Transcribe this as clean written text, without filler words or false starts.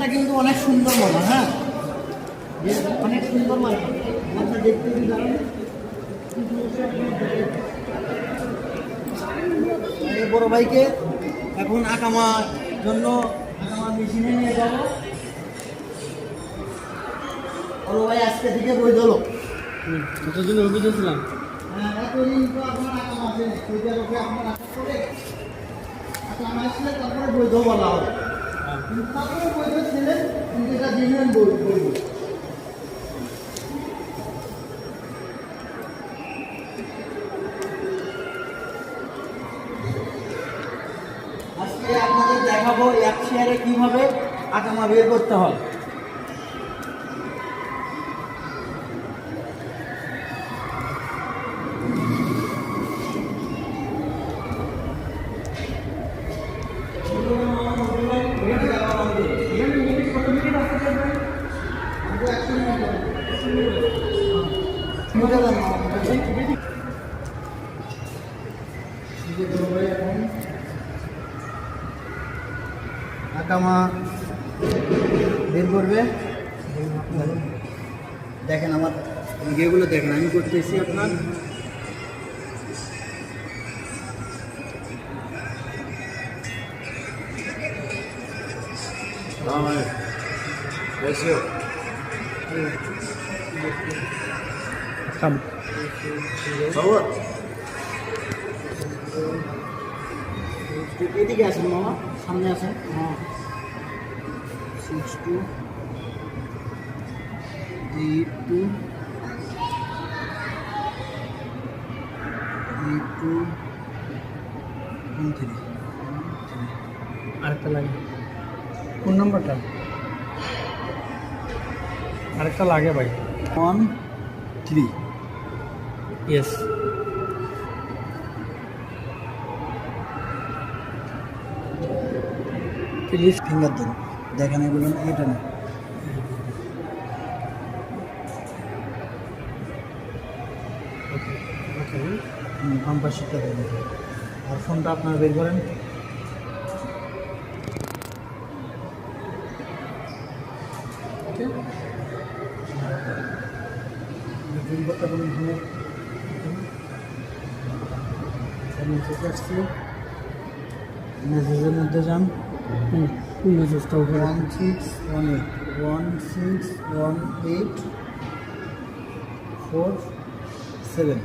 মার্কেটটা কিন্তু অনেক সুন্দর মাল, হ্যাঁ অনেক সুন্দর মার্কেট। আপনারা দেখতে দাঁড়ান, এই বড় ভাইকে এখন আকামার জন্য আকামা মেশিনে নিয়ে যাব। বড় ভাই আজকে থেকে বই দিল। কতদিন অভিযোগ ছিলাম? হ্যাঁ, এতদিন তো আপনার আকামা আসে না, সেইটার উপরে আপনার আশা করে আকামা আসলে তারপরে বৈধ বলা হবে। কিন্তু তারপরে বৈধ ছিলেন, কিন্তু এটা দিবেন বৈধ। আজকে আপনাদের দেখাবো এক শেয়ারে কিভাবে আকামা বের করতে হয়। আকামা বের করবে, দেখেন আমার ইয়েগুলো দেখেন, আমি করতেছি আপনার। এদিকে আসেন মামা, সামনে আসেন। হ্যাঁ 6 2 8 2 8 2 1 3। আরেকটা লাগে। কোন নাম্বারটা? আরেকটা লাগে ভাই। 1 3। ইয়েস। প্লিজ ফিঙ্গার দেন, দেখেন এগুলো এটা না। বাম্পার শিটটা দেবেন, আর ফোনটা আপনার বের করেন। মেসেজের মধ্যে যান, মেসেজটা উপরে 1618 1618 4 7।